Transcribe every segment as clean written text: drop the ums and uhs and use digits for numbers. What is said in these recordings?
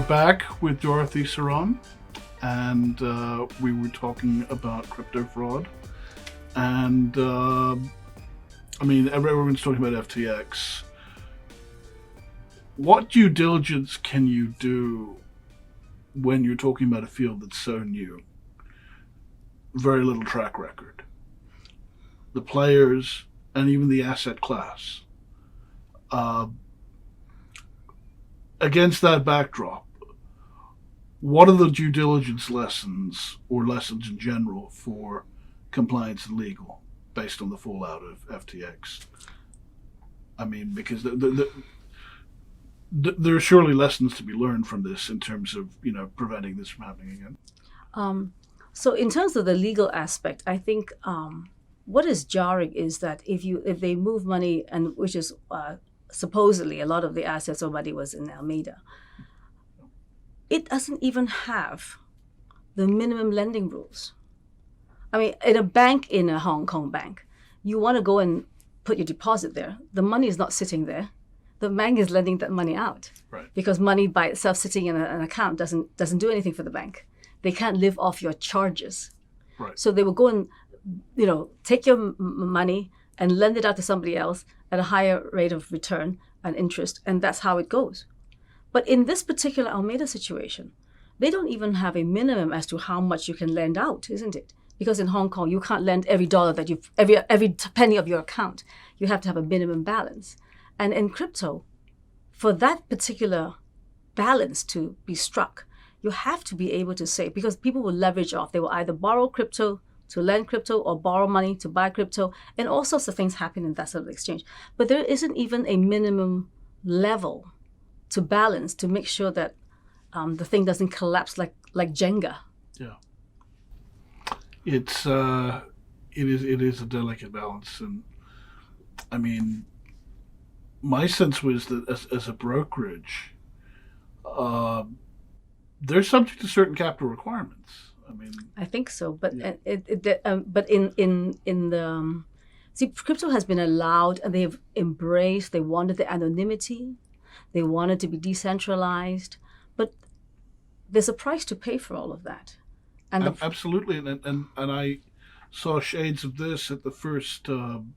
We're back with Dorothy Siron, and we were talking about crypto fraud. And everyone's talking about FTX. What due diligence can you do when you're talking about a field that's so new? Very little track record. The players and even the asset class. Against that backdrop, what are the due diligence lessons or lessons in general for compliance and legal based on the fallout of FTX? I mean, because there are surely lessons to be learned from this in terms of, preventing this from happening again. So in terms of the legal aspect, I think what is jarring is that if they move money, and which is supposedly a lot of the assets or money was in Alameda, it doesn't even have the minimum lending rules. I mean, in a bank, in a Hong Kong bank, you want to go and put your deposit there. The money is not sitting there. The bank is lending that money out. Right. Because money by itself sitting in an account doesn't do anything for the bank. They can't live off your charges. Right. So they will go and, take your money and lend it out to somebody else at a higher rate of return and interest, and that's how it goes. But in this particular Alameda situation, they don't even have a minimum as to how much you can lend out, isn't it? Because in Hong Kong, you can't lend every dollar that every penny of your account. You have to have a minimum balance. And in crypto, for that particular balance to be struck, you have to be able to say, because people will leverage off. They will either borrow crypto to lend crypto or borrow money to buy crypto, and all sorts of things happen in that sort of exchange. But there isn't even a minimum level to balance to make sure that the thing doesn't collapse like Jenga. Yeah. It is a delicate balance, and I mean, my sense was that as a brokerage, they're subject to certain capital requirements. I mean, I think so, but yeah. Crypto has been allowed, and they've embraced. They wanted the anonymity, they wanted to be decentralized, but there's a price to pay for all of that. And absolutely, and I saw shades of this at the first Hong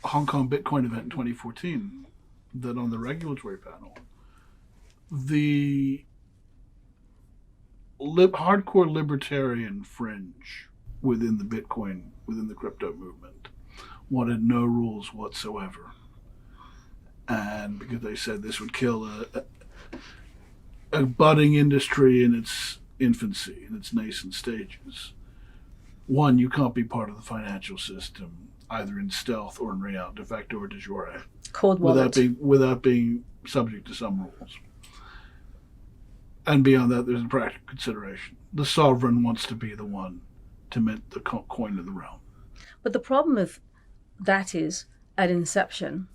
Kong Bitcoin event in 2014. That on the regulatory panel, the hardcore libertarian fringe within the crypto movement wanted no rules whatsoever, and because they said this would kill a budding industry in its infancy, in its nascent stages. One, you can't be part of the financial system either in stealth or in reality, de facto or de jure, cold wallet, without being subject to some rules. And beyond that, there's a practical consideration. The sovereign wants to be the one to mint the coin of the realm. But the problem with that is, at inception,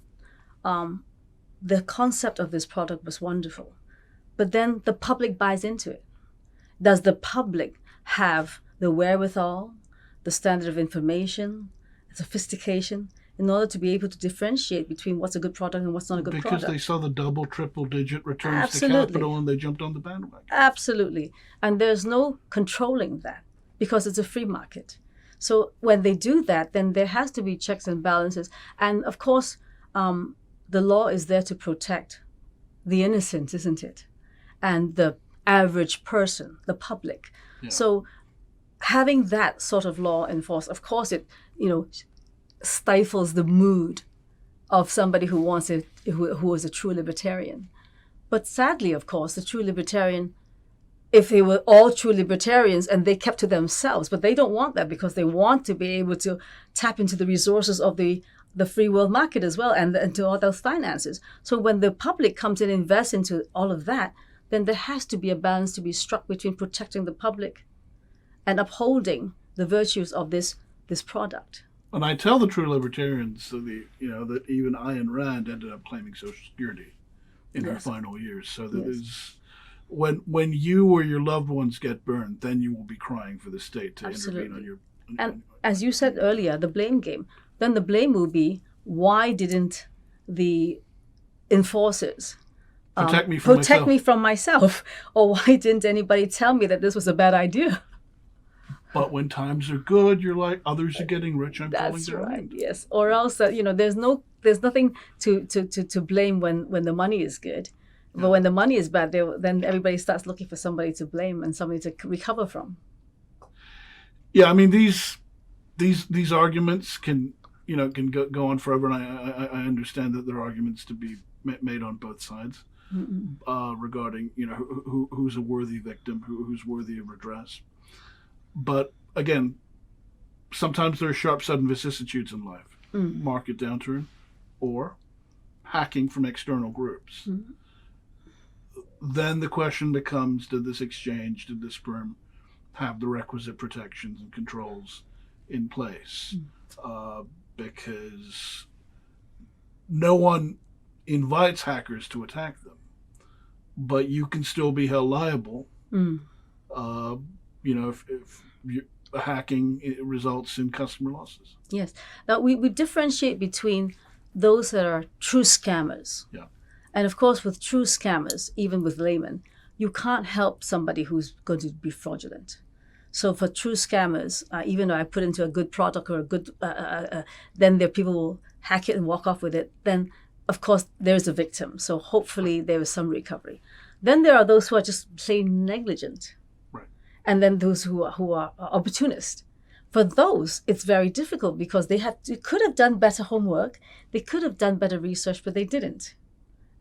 the concept of this product was wonderful. But then the public buys into it. Does the public have the wherewithal, the standard of information, the sophistication, in order to be able to differentiate between what's a good product and what's not a good product? Because they saw the double, triple digit returns Absolutely. to capital and they jumped on the bandwagon. Absolutely. And there's no controlling that because it's a free market. So when they do that, then there has to be checks and balances. And of course, the law is there to protect the innocent, isn't it? And the average person, the public. Yeah. So having that sort of law enforced, of course, it stifles the mood of somebody who is a true libertarian. But sadly, of course, the true libertarian, if they were all true libertarians and they kept to themselves, but they don't want that because they want to be able to tap into the resources of the free world market as well and into all those finances. So when the public comes in and invests into all of that, then there has to be a balance to be struck between protecting the public and upholding the virtues of this product. And I tell the true libertarians that even Ayn Rand ended up claiming Social Security in her final years. So that is, when you or your loved ones get burned, then you will be crying for the state to intervene on your. And as you said earlier, the blame game. Then the blame will be, why didn't the enforcers protect me from protect myself. me from myself. Or why didn't anybody tell me that this was a bad idea? But when times are good, you're like, others are getting rich. I'm falling That's behind. right. Yes. Or else, there's nothing to blame when the money is good, but when the money is bad, then everybody starts looking for somebody to blame and somebody to recover from. Yeah, I mean these arguments can go on forever, and I understand that there are arguments to be made on both sides regarding who's a worthy victim, who's worthy of redress. But again, sometimes there are sharp, sudden vicissitudes in life, market downturn, or hacking from external groups. Then the question becomes: did this firm have the requisite protections and controls in place? Because no one invites hackers to attack them, but you can still be held liable. If hacking results in customer losses. Yes. Now we differentiate between those that are true scammers. Yeah. And of course, with true scammers, even with laymen, you can't help somebody who's going to be fraudulent. So for true scammers, even though I put into a good product or a good, then there people will hack it and walk off with it. Then, of course, there's a victim. So hopefully there is some recovery. Then there are those who are just plain negligent. And then those who are opportunists. For those, it's very difficult because they could have done better homework, they could have done better research, but they didn't.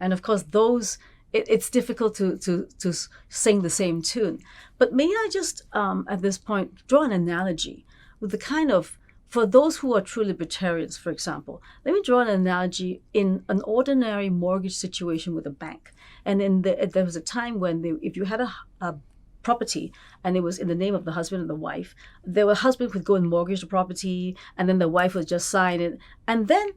And of course, those it's difficult to sing the same tune. But may I just at this point draw an analogy with the kind of, for those who are true libertarians, for example, let me draw an analogy in an ordinary mortgage situation with a bank. And there was a time when if you had a property and it was in the name of the husband and the wife, the husband could go and mortgage the property and then the wife would just sign it. And then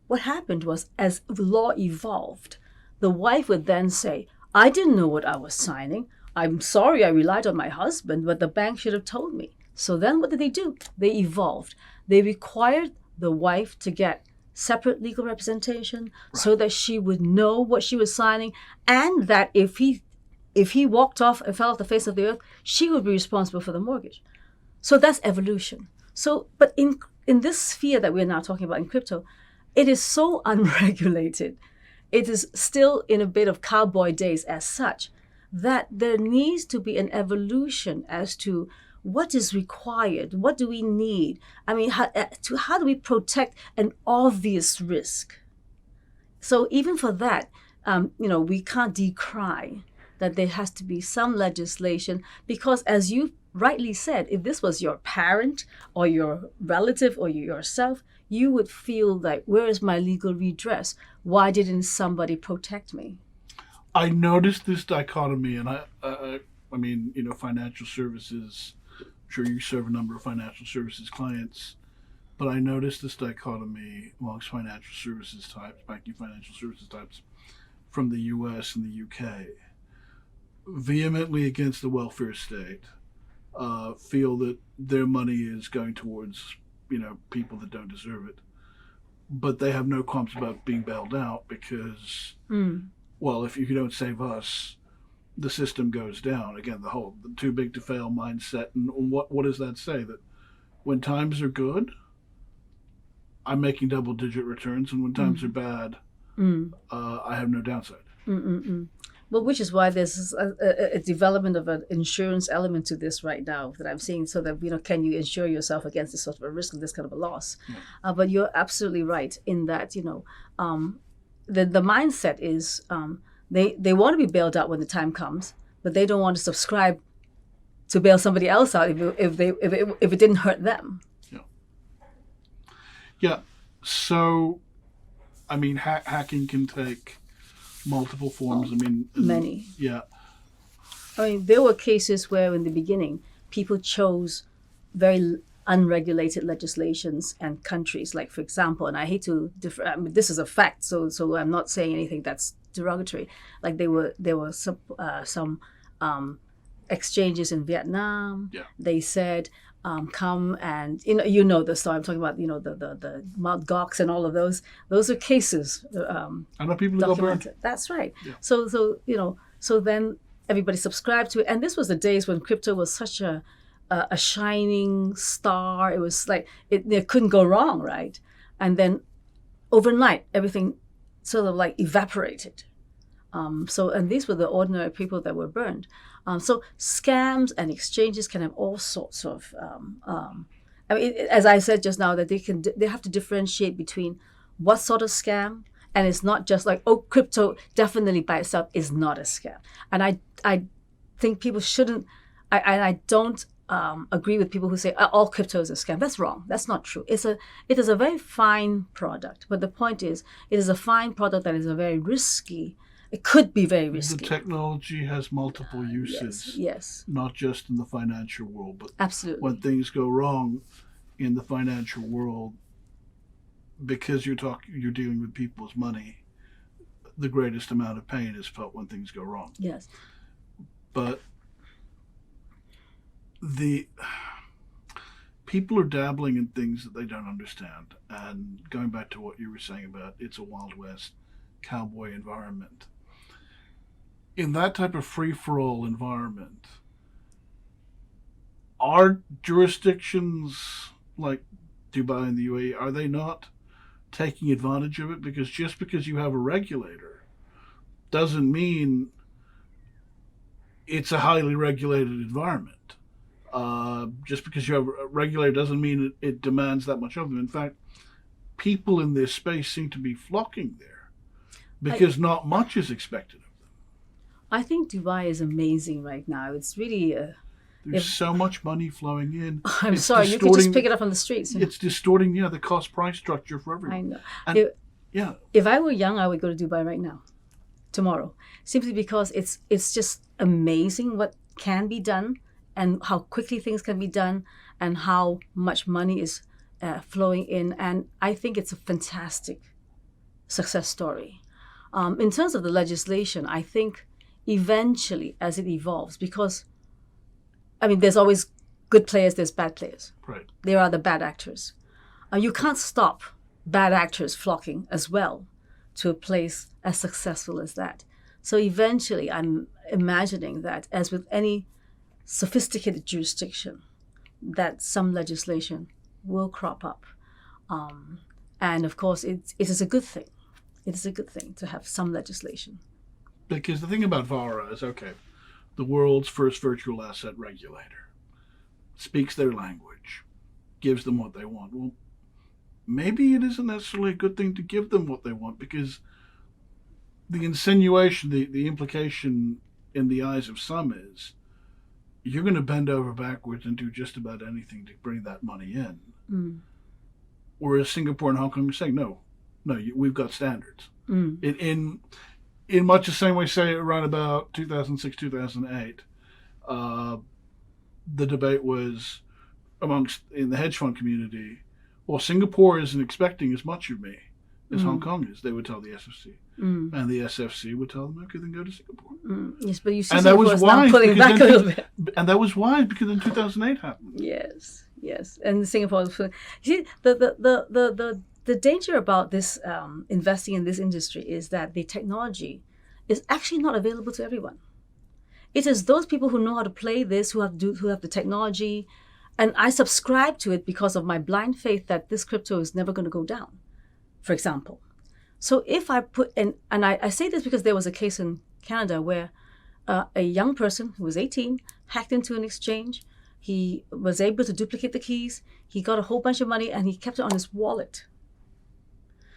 what happened was, as the law evolved, the wife would then say, I didn't know what I was signing. I'm sorry I relied on my husband, but the bank should have told me. So then what did they do? They evolved. They required the wife to get separate legal representation so that she would know what she was signing, and that if he walked off and fell off the face of the earth, she would be responsible for the mortgage. So that's evolution. So, but in this sphere that we're now talking about in crypto, it is so unregulated. It is still in a bit of cowboy days as such, that there needs to be an evolution as to what is required, what do we need? I mean, how do we protect an obvious risk? So even for that, we can't decry that there has to be some legislation, because as you rightly said, if this was your parent or your relative or yourself, you would feel like, where is my legal redress? Why didn't somebody protect me? I noticed this dichotomy, and I mean, financial services, I'm sure you serve a number of financial services clients, but I noticed this dichotomy amongst financial services types, banking financial services types from the US and the UK, vehemently against the welfare state, feel that their money is going towards people that don't deserve it, but they have no qualms about being bailed out because well, if you don't save us, the system goes down. Again, the too big to fail mindset. And what does that say? That when times are good, I'm making double digit returns, and when times are bad, I have no downside. Well, which is why there's a development of an insurance element to this right now that I'm seeing, so that, can you insure yourself against this sort of a risk of this kind of a loss? Yeah. But you're absolutely right in that, the mindset is they want to be bailed out when the time comes, but they don't want to subscribe to bail somebody else out if it didn't hurt them. Yeah. So, I mean, hacking can take multiple forms. Many. Yeah. I mean, there were cases where in the beginning people chose very unregulated legislations and countries. Like, for example, and I hate to this is a fact, so I'm not saying anything that's derogatory. Like there were some exchanges in Vietnam. Yeah. They said come and you know the story I'm talking about. You know the Mount Gox and all of those. Those are cases. I know people who got burned. Documented. That's right. Yeah. So then everybody subscribed to it, and this was the days when crypto was such a shining star. It was like it couldn't go wrong, right? And then overnight, everything sort of like evaporated. And these were the ordinary people that were burned. So scams and exchanges can have all sorts of. I mean, as I said just now, that they have to differentiate between what sort of scam, and it's not just like, oh, crypto definitely by itself is not a scam. And I think people shouldn't. I don't agree with people who say all crypto is a scam. That's wrong. That's not true. It is a very fine product, but the point is, it is a fine product that is a very risky. It could be very risky. The technology has multiple uses. Yes. Not just in the financial world, but absolutely. When things go wrong in the financial world, because you're dealing with people's money, the greatest amount of pain is felt when things go wrong. Yes. But the people are dabbling in things that they don't understand. And going back to what you were saying about it's a Wild West cowboy environment. In that type of free-for-all environment, are jurisdictions like Dubai and the UAE, are they not taking advantage of it? Because just because you have a regulator doesn't mean it's a highly regulated environment. Just because you have a regulator doesn't mean it demands that much of them. In fact, people in this space seem to be flocking there because not much is expected of them. I think Dubai is amazing right now. It's really there's so much money flowing in. I'm sorry, you can just pick it up on the streets. It's distorting, the cost price structure for everyone. I know. And, if I were young, I would go to Dubai right now, tomorrow, simply because it's just amazing what can be done and how quickly things can be done and how much money is flowing in. And I think it's a fantastic success story. In terms of the legislation, I think eventually as it evolves, because, I mean, there's always good players, there's bad players. Right. There are the bad actors. You can't stop bad actors flocking as well to a place as successful as that. So eventually I'm imagining that, as with any sophisticated jurisdiction, that some legislation will crop up. And of course, it is a good thing. It is a good thing to have some legislation. Because the thing about VARA is, okay, the world's first virtual asset regulator speaks their language, gives them what they want. Well, maybe it isn't necessarily a good thing to give them what they want, because the insinuation, the implication in the eyes of some is you're going to bend over backwards and do just about anything to bring that money in. Mm. Whereas Singapore and Hong Kong are saying, no, we've got standards. Mm. In much the same way, say around about 2006, 2008, the debate was in the hedge fund community, well, Singapore isn't expecting as much of me as Hong Kong is, they would tell the SFC. And the SFC would tell them, okay, then go to Singapore. Yes, but you see, and that was wise, pulling back a little bit. And that was wise because in 2008 happened. Yes. And Singapore was pulling. You see, the danger about this investing in this industry is that the technology is actually not available to everyone. It is those people who know how to play this, who have the technology, and I subscribe to it because of my blind faith that this crypto is never going to go down, for example. So if I put in, and I say this because there was a case in Canada where a young person who was 18 hacked into an exchange. He was able to duplicate the keys. He got a whole bunch of money and he kept it on his wallet.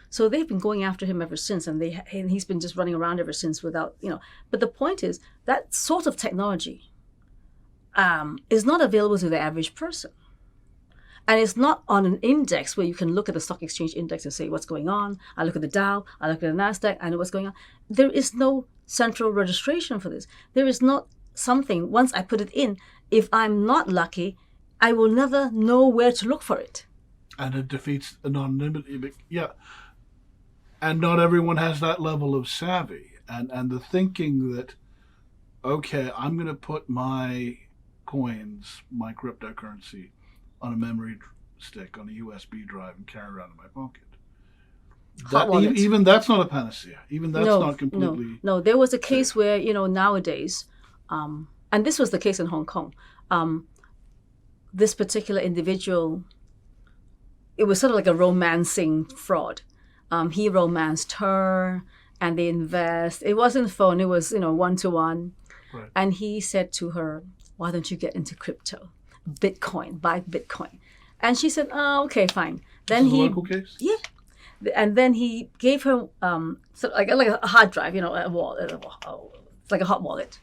So they've been going after him ever since, and he's been just running around ever since without, But the point is that sort of technology is not available to the average person. And it's not on an index where you can look at the stock exchange index and say what's going on. I look at the Dow, I look at the NASDAQ, I know what's going on. There is no central registration for this. There is not something, once I put it in, if I'm not lucky, I will never know where to look for it. And it defeats anonymity. Yeah. And not everyone has that level of savvy. And the thinking that, okay, I'm going to put my coins, my cryptocurrency, on a memory stick on a USB drive and carry around in my pocket. Hot wallet. Even that's not a panacea. Even that's not completely. No. There was a case where, nowadays, and this was the case in Hong Kong, this particular individual, it was sort of like a romancing fraud. He romanced her, and they invest. It wasn't phone. It was, one-to-one. Right. And he said to her, "Why don't you get into crypto, Bitcoin, buy Bitcoin?" And she said, "Oh, okay, fine." Then This is a local case? Yeah. And then he gave her like a hard drive, a wallet, like a hot wallet.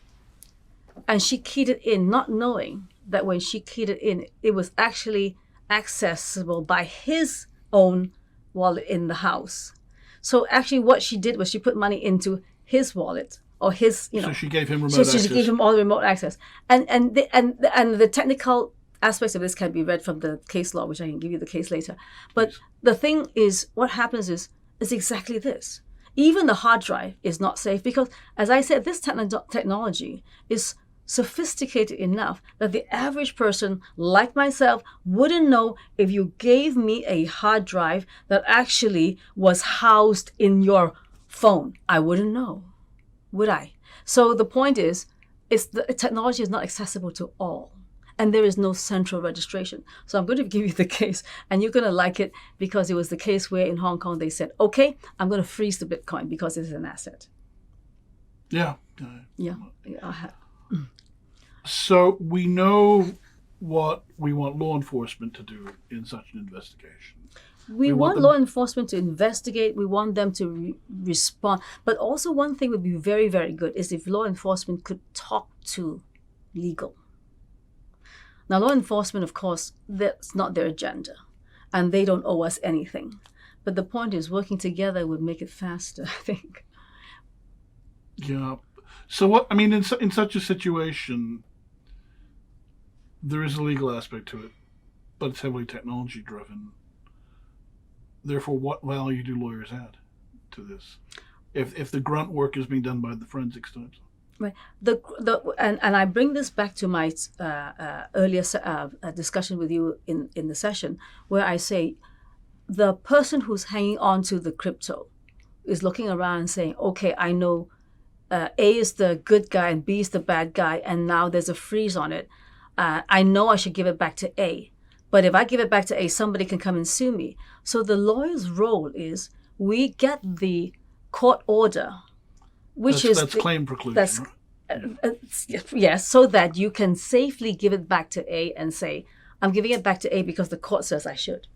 And she keyed it in, not knowing that when she keyed it in, it was actually accessible by his own wallet in the house. So actually what she did was she put money into his wallet or his, So she gave him remote access. She gave him all the remote access. And the technical aspects of this can be read from the case law, which I can give you the case later. But the thing is, what happens is exactly this. Even the hard drive is not safe because, as I said, this technology is sophisticated enough that the average person like myself wouldn't know if you gave me a hard drive that actually was housed in your phone. I wouldn't know, would I? So the point is the technology is not accessible to all. And there is no central registration. So I'm going to give you the case, and you're going to like it because it was the case where in Hong Kong they said, "Okay, I'm going to freeze the Bitcoin because it's an asset." Yeah. Yeah. So we know what we want law enforcement to do in such an investigation. We want law enforcement to investigate. We want them to respond. But also one thing would be very, very good is if law enforcement could talk to legal. Now, law enforcement, of course, that's not their agenda, and they don't owe us anything. But the point is, working together would make it faster, I think. Yeah. So what? I mean, in such a situation, there is a legal aspect to it, but it's heavily technology driven. Therefore, what value do lawyers add to this? If the grunt work is being done by the forensics types. Right. And I bring this back to my earlier discussion with you in the session, where I say the person who's hanging on to the crypto is looking around and saying, "Okay, I know A is the good guy and B is the bad guy, and now there's a freeze on it. I know I should give it back to A, but if I give it back to A, somebody can come and sue me." So the lawyer's role is we get the court order. That's claim preclusion. Yes, so that you can safely give it back to A and say, "I'm giving it back to A because the court says I should."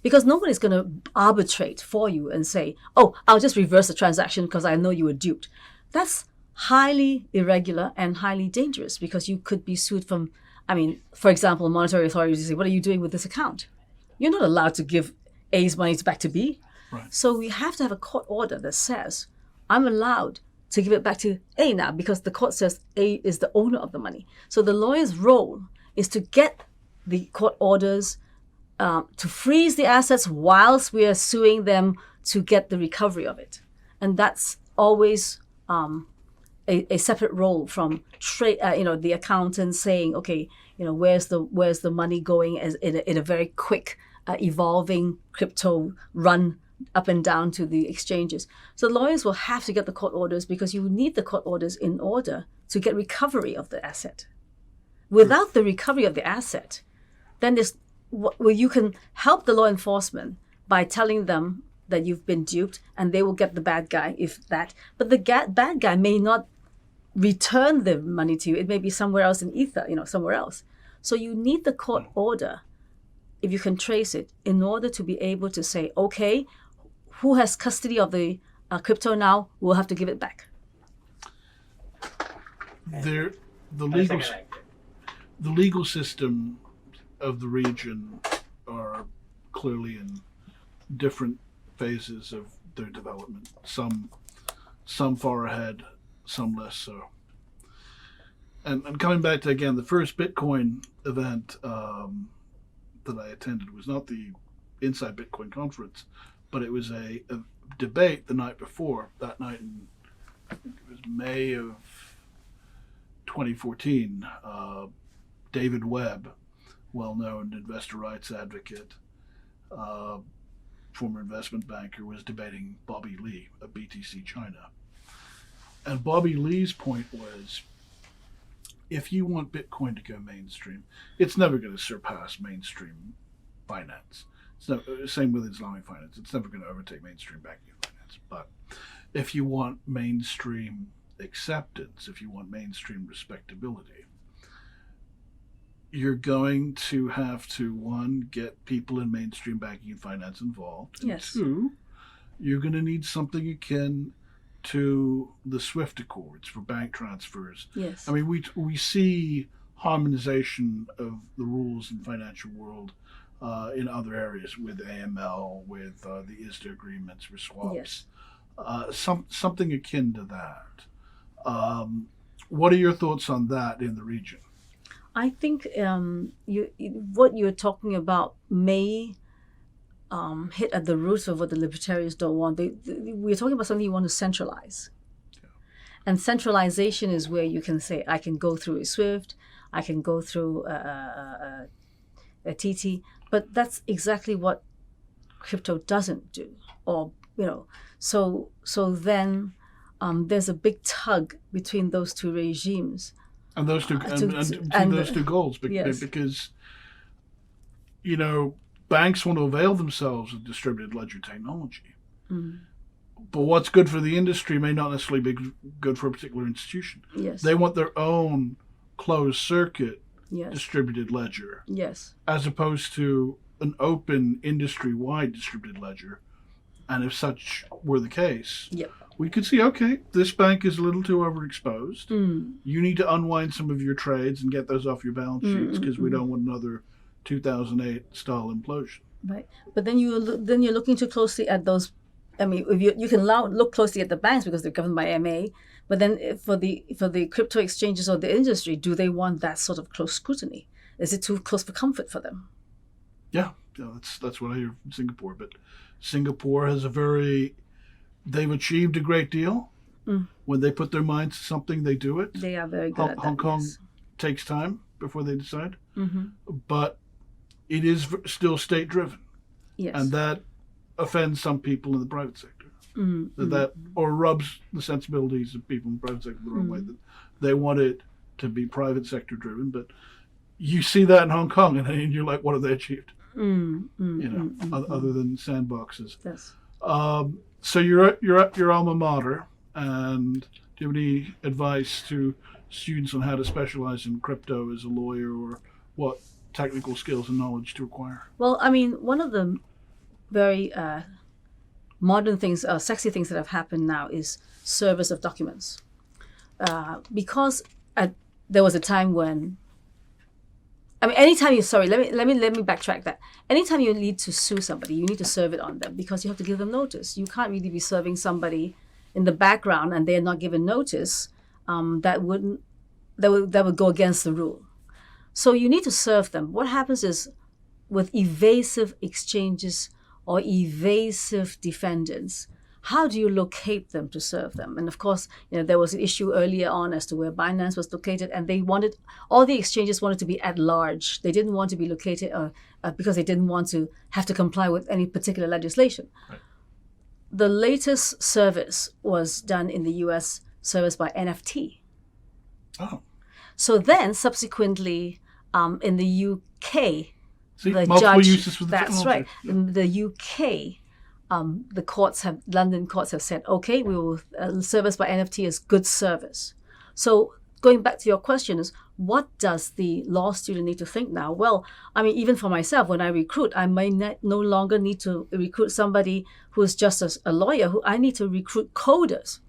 Because nobody's going to arbitrate for you and say, "Oh, I'll just reverse the transaction because I know you were duped." That's highly irregular and highly dangerous because you could be sued from, for example, monetary authorities say, "What are you doing with this account?" You're not allowed to give A's money back to B. Right. So we have to have a court order that says, "I'm allowed to give it back to A now because the court says A is the owner of the money." So the lawyer's role is to get the court orders to freeze the assets whilst we are suing them to get the recovery of it. And that's always a separate role from the accountant saying, "Okay, where's the money going?" as in a very quick evolving crypto run up and down to the exchanges. So lawyers will have to get the court orders because you need the court orders in order to get recovery of the asset. Without the recovery of the asset, then you can help the law enforcement by telling them that you've been duped and they will get the bad guy but the bad guy may not return the money to you. It may be somewhere else in ether, somewhere else. So you need the court order, if you can trace it, in order to be able to say, "Okay, who has custody of the crypto now? We'll have to give it back." The legal system of the region are clearly in different phases of their development. Some far ahead, some less so. And coming back to, again, the first Bitcoin event that I attended was not the Inside Bitcoin conference, but it was a debate the night before. That night it was May of 2014. David Webb well-known investor rights advocate, former investment banker, was debating Bobby Lee of BTC China. And Bobby Lee's point was, if you want Bitcoin to go mainstream, it's never going to surpass mainstream finance. Same with Islamic finance. It's never going to overtake mainstream banking finance. But if you want mainstream acceptance, if you want mainstream respectability, you're going to have to, one, get people in mainstream banking and finance involved. And Yes. two, you're going to need something akin to the SWIFT Accords for bank transfers. Yes. I mean, we see harmonization of the rules in the financial world in other areas with AML, with the ISDA agreements for swaps. Yes. Something akin to that. What are your thoughts on that in the region? I think what you're talking about may hit at the roots of what the libertarians don't want. We're talking about something you want to centralize. Yeah. And centralization is where you can say, I can go through a SWIFT, I can go through a TT, but that's exactly what crypto doesn't do. Or, so then there's a big tug between those two regimes. And those two, those two goals, yes. because, banks want to avail themselves of distributed ledger technology. Mm. But what's good for the industry may not necessarily be good for a particular institution. Yes. They want their own closed circuit Yes. distributed ledger, Yes. as opposed to an open industry-wide distributed ledger. And if such were the case, Yep. we could see, okay, this bank is a little too overexposed. Mm. You need to unwind some of your trades and get those off your balance sheets, because we don't want another 2008 style implosion. Right, but then you're looking too closely at those. I mean, if you can look closely at the banks because they're governed by MA, but then for the crypto exchanges or the industry, do they want that sort of close scrutiny? Is it too close for comfort for them? Yeah, that's what I hear from Singapore. But Singapore has they've achieved a great deal. Mm. When they put their minds to something, they do it. They are very good at that. Hong Kong yes. takes time before they decide, Mm-hmm. but it is still state-driven, Yes. and that offends some people in the private sector. Mm-hmm. That or rubs the sensibilities of people in the private sector the wrong way. That they want it to be private sector-driven, but you see that in Hong Kong, and you're like, what have they achieved? Other than sandboxes. Yes. So you're at your alma mater, and do you have any advice to students on how to specialize in crypto as a lawyer, or what technical skills and knowledge to acquire? Well, I mean, one of the very modern things, sexy things that have happened now is service of documents, because there was a time when. I mean, anytime let me backtrack that. Anytime you need to sue somebody, you need to serve it on them because you have to give them notice. You can't really be serving somebody in the background and they're not given notice. That would go against the rule. So you need to serve them. What happens is, with evasive exchanges or evasive defendants, how do you locate them to serve them? And of course, there was an issue earlier on as to where Binance was located, and all the exchanges wanted to be at large. They didn't want to be located because they didn't want to have to comply with any particular legislation. Right. The latest service was done in the US, service by NFT. Oh. So then, subsequently, in the UK, See, the multiple judge, uses for the that's technology. right. Yeah. In the UK, London courts have said, okay, we will service by NFT as good service. So going back to your question is, what does the law student need to think now? Well, I mean, even for myself, when I recruit, I may no longer need to recruit somebody who is just a lawyer. I need to recruit coders.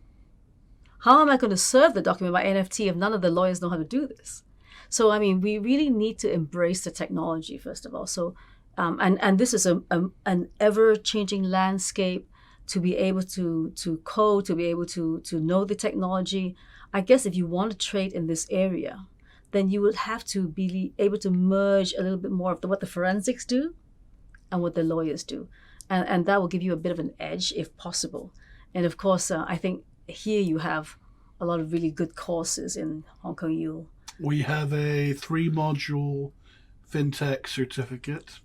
How am I going to serve the document by NFT if none of the lawyers know how to do this? So, I mean, we really need to embrace the technology, first of all. So, and this is an ever-changing landscape. To be able to code, to be able to know the technology. I guess if you want to trade in this area, then you would have to be able to merge a little bit more of what the forensics do and what the lawyers do. And that will give you a bit of an edge if possible. And of course, I think here you have a lot of really good courses in Hong Kong U. We have a 3-module FinTech certificate,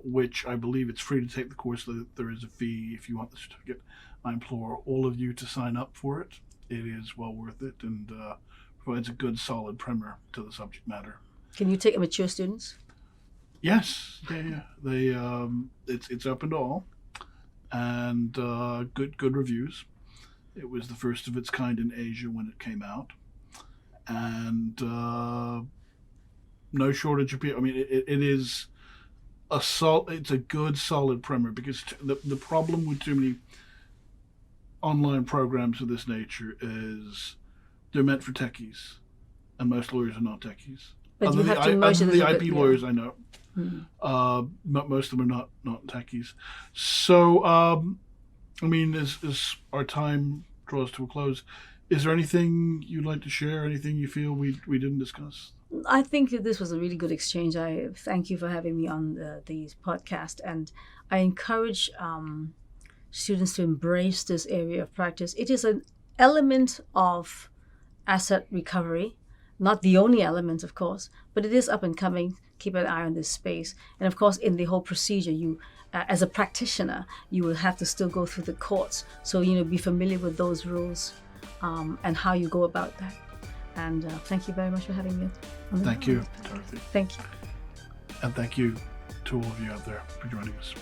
which I believe it's free to take the course. There is a fee if you want the certificate. I implore all of you to sign up for it. It is well worth it and provides a good, solid primer to the subject matter. Can you take it with your students? Yes, yeah. They it's open to all, and good reviews. It was the first of its kind in Asia when it came out, and no shortage of people. I mean, it is it's a good, solid primer, because the problem with too many online programs of this nature is they're meant for techies, and most lawyers are not techies. But Other you than have to immerse the it a IP bit, lawyers I know. Most of them are not techies. So, I mean, as our time draws to a close, is there anything you'd like to share? Anything you feel we didn't discuss? I think that this was a really good exchange. I thank you for having me on the podcast, and I encourage students to embrace this area of practice. It is an element of asset recovery, not the only element, of course, but it is up and coming. Keep an eye on this space. And of course, in the whole procedure, you, as a practitioner, you will have to still go through the courts. So, be familiar with those rules and how you go about that. And thank you very much for having me. Thank you, Dorothy. Thank you. And thank you to all of you out there for joining us.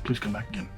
Please come back again.